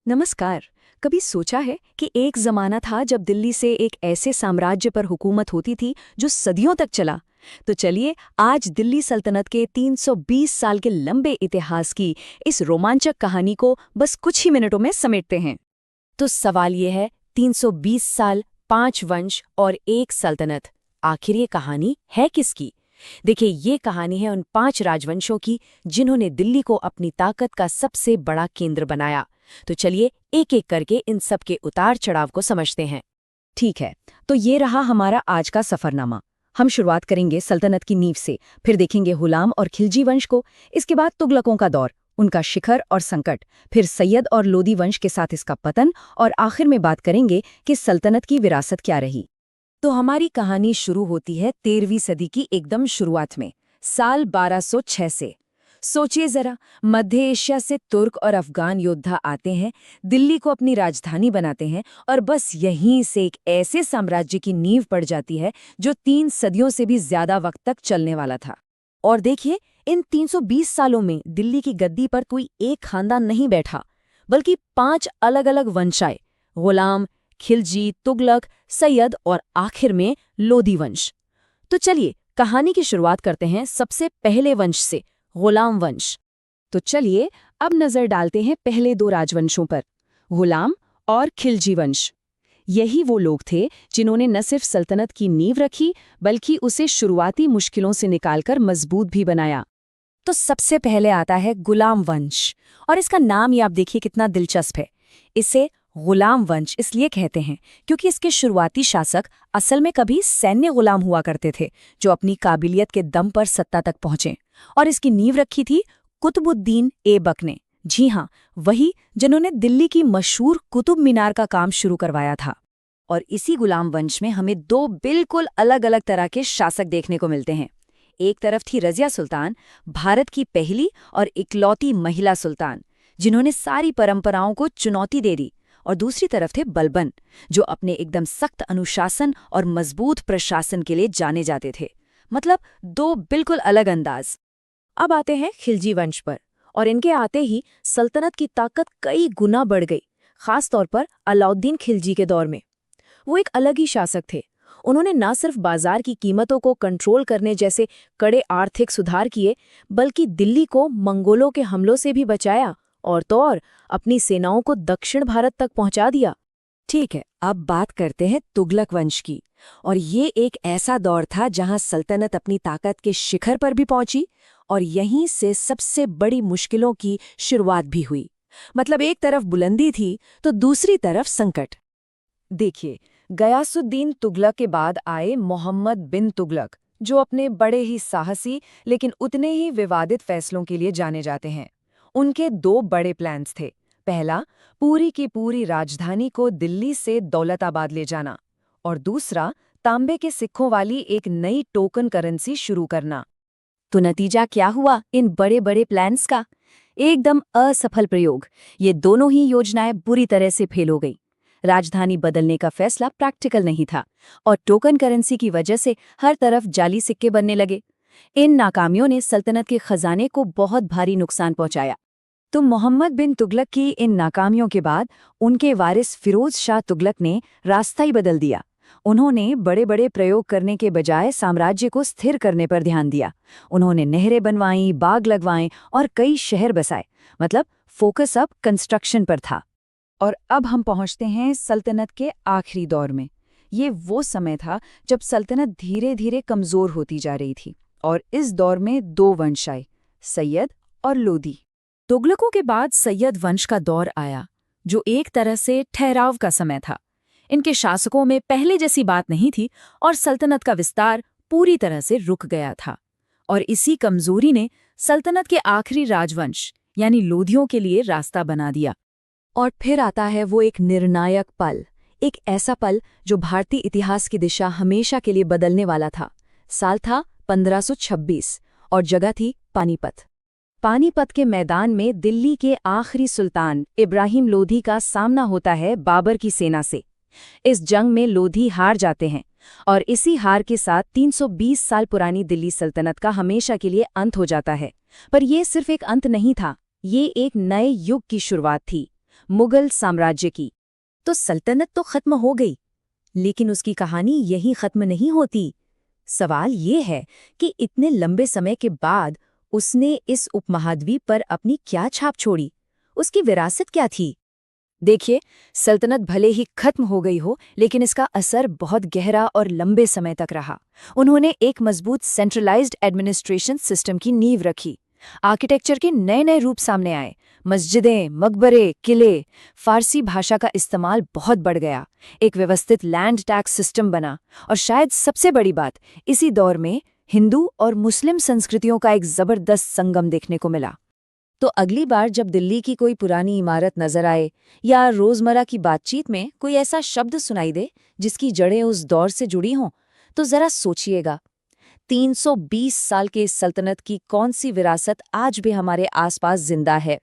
नमस्कार। कभी सोचा है कि एक जमाना था जब दिल्ली से एक ऐसे साम्राज्य पर हुकूमत होती थी जो सदियों तक चला। तो चलिए आज दिल्ली सल्तनत के 320 साल के लंबे इतिहास की इस रोमांचक कहानी को बस कुछ ही मिनटों में समेटते हैं। तो सवाल ये है, 320 साल, 5 वंश और एक सल्तनत, आखिर ये कहानी है किसकी? देखिए, ये कहानी है उन 5 राजवंशों की जिन्होंने दिल्ली को अपनी ताकत का सबसे बड़ा केंद्र बनाया। तो चलिए एक एक करके इन सब के उतार चढ़ाव को समझते हैं। ठीक है, तो ये रहा हमारा आज का सफरनामा। हम शुरुआत करेंगे सल्तनत की नींव से, फिर देखेंगे हुलाम और खिलजी वंश को, इसके बाद तुगलकों का दौर, उनका शिखर और संकट, फिर सैयद और लोदी वंश के साथ इसका पतन, और आखिर में बात करेंगे कि सल्तनत की विरासत क्या रही। तो हमारी कहानी शुरू होती है 13वीं सदी की एकदम शुरुआत में, साल 1206 से। सोचिए जरा, मध्य एशिया से तुर्क और अफगान योद्धा आते हैं, दिल्ली को अपनी राजधानी बनाते हैं, और बस यहीं से एक ऐसे साम्राज्य की नींव पड़ जाती है जो 3 सदियों से भी ज्यादा वक्त तक चलने वाला था। और देखिए, इन 320 सालों में दिल्ली की गद्दी पर कोई एक खानदान नहीं बैठा, बल्कि 5 अलग अलग वंश आए: गुलाम, खिलजी, तुगलक, सैयद और आखिर में लोदी वंश। तो चलिए कहानी की शुरुआत करते हैं सबसे पहले वंश से, गुलाम वंश। तो चलिए अब नजर डालते हैं पहले 2 राजवंशों पर, गुलाम और खिलजी वंश। यही वो लोग थे जिन्होंने न सिर्फ सल्तनत की नींव रखी, बल्कि उसे शुरुआती मुश्किलों से निकालकर मजबूत भी बनाया। तो सबसे पहले आता है गुलाम वंश, और इसका नाम ही आप देखिए कितना दिलचस्प है। इसे गुलाम वंश इसलिए कहते हैं क्योंकि इसके शुरुआती शासक असल में कभी सैन्य गुलाम हुआ करते थे, जो अपनी काबिलियत के दम पर सत्ता तक पहुंचे। और इसकी नींव रखी थी कुतुबुद्दीन ऐबक ने। जी हाँ, वही जिन्होंने दिल्ली की मशहूर कुतुब मीनार का काम शुरू करवाया था। और इसी गुलाम वंश में हमें 2 बिल्कुल अलग अलग तरह के शासक देखने को मिलते हैं। एक तरफ थी रज़िया सुल्तान, भारत की पहली और इकलौती महिला सुल्तान, जिन्होंने सारी परंपराओं को चुनौती दे दी। और दूसरी तरफ थे बलबन, जो अपने एकदम सख्त अनुशासन और मजबूत प्रशासन के लिए जाने जाते थे। मतलब 2 बिल्कुल अलग अंदाज। अब आते हैं खिलजी वंश पर, और इनके आते ही सल्तनत की ताकत कई गुना बढ़ गई, खास तौर पर अलाउद्दीन खिलजी के दौर में। वो एक अलग ही शासक थे। उन्होंने न सिर्फ बाजार की कीमतों को कंट्रोल करने जैसे कड़े आर्थिक सुधार किए, बल्कि दिल्ली को मंगोलों के हमलों से भी बचाया, और तो और अपनी सेनाओं को दक्षिण भारत तक पहुंचा दिया। ठीक है, अब बात करते हैं तुगलक वंश की। और ये एक ऐसा दौर था जहां सल्तनत अपनी ताकत के शिखर पर भी पहुंची, और यहीं से सबसे बड़ी मुश्किलों की शुरुआत भी हुई। मतलब एक तरफ बुलंदी थी तो दूसरी तरफ संकट। देखिए, गयासुद्दीन तुगलक के बाद आए मोहम्मद बिन तुगलक, जो अपने बड़े ही साहसी लेकिन उतने ही विवादित फैसलों के लिए जाने जाते हैं। उनके 2 बड़े प्लान्स थे। पहला, पूरी की पूरी राजधानी को दिल्ली से दौलताबाद ले जाना, और दूसरा, तांबे के सिक्कों वाली एक नई टोकन करेंसी शुरू करना। तो नतीजा क्या हुआ इन बड़े बड़े प्लान्स का? एकदम असफल प्रयोग। ये दोनों ही योजनाएं बुरी तरह से फेल हो गई। राजधानी बदलने का फैसला प्रैक्टिकल नहीं था, और टोकन करेंसी की वजह से हर तरफ जाली सिक्के बनने लगे। इन नाकामियों ने सल्तनत के खजाने को बहुत भारी नुकसान पहुंचाया। तो मोहम्मद बिन तुगलक की इन नाकामियों के बाद उनके वारिस फिरोज शाह तुगलक ने रास्ता ही बदल दिया। उन्होंने बड़े बड़े प्रयोग करने के बजाय साम्राज्य को स्थिर करने पर ध्यान दिया। उन्होंने नहरें बनवाईं, बाग लगवाएं और कई शहर बसाए। मतलब फोकस अब कंस्ट्रक्शन पर था। और अब हम पहुंचते हैं सल्तनत के आखिरी दौर में। ये वो समय था जब सल्तनत धीरे धीरे कमजोर होती जा रही थी, और इस दौर में 2 वंश आए, सैयद और लोदी। तुगलकों के बाद सैयद वंश का दौर आया, जो एक तरह से ठहराव का समय था। इनके शासकों में पहले जैसी बात नहीं थी, और सल्तनत का विस्तार पूरी तरह से रुक गया था। और इसी कमजोरी ने सल्तनत के आखिरी राजवंश यानी लोदियों के लिए रास्ता बना दिया। और फिर आता है वो एक निर्णायक पल, एक ऐसा पल जो भारतीय इतिहास की दिशा हमेशा के लिए बदलने वाला था। साल था 1526 और जगह थी पानीपत। पानीपत के मैदान में दिल्ली के आखिरी सुल्तान इब्राहिम लोधी का सामना होता है बाबर की सेना से। इस जंग में लोधी हार जाते हैं, और इसी हार के साथ 320 साल पुरानी दिल्ली सल्तनत का हमेशा के लिए अंत हो जाता है। पर यह सिर्फ एक अंत नहीं था, ये एक नए युग की शुरुआत थी। मुगल साम्राज्य की। तो सल्तनत तो खत्म हो गई, लेकिन उसकी कहानी यहीं खत्म नहीं होती। सवाल ये है कि इतने लंबे समय के बाद उसने इस उपमहाद्वीप पर अपनी क्या छाप छोड़ी, उसकी विरासत क्या थी? देखिए, सल्तनत भले ही खत्म हो गई हो, लेकिन इसका असर बहुत गहरा और लंबे समय तक रहा। उन्होंने एक मजबूत सेंट्रलाइज्ड एडमिनिस्ट्रेशन सिस्टम की नींव रखी। आर्किटेक्चर के नए नए रूप सामने आए, मस्जिदें, मकबरे, किले, फारसी भाषा का इस्तेमाल बहुत बढ़ गया, एक व्यवस्थित लैंड टैक्स सिस्टम बना, और शायद सबसे बड़ी बात, इसी दौर में हिंदू और मुस्लिम संस्कृतियों का एक जबरदस्त संगम देखने को मिला। तो अगली बार जब दिल्ली की कोई पुरानी इमारत नजर आए या रोजमर्रा की बातचीत में कोई ऐसा शब्द सुनाई दे जिसकी जड़ें उस दौर से जुड़ी हों, तो जरा सोचिएगा, 320 साल के इस सल्तनत की कौन सी विरासत आज भी हमारे आसपास जिंदा है।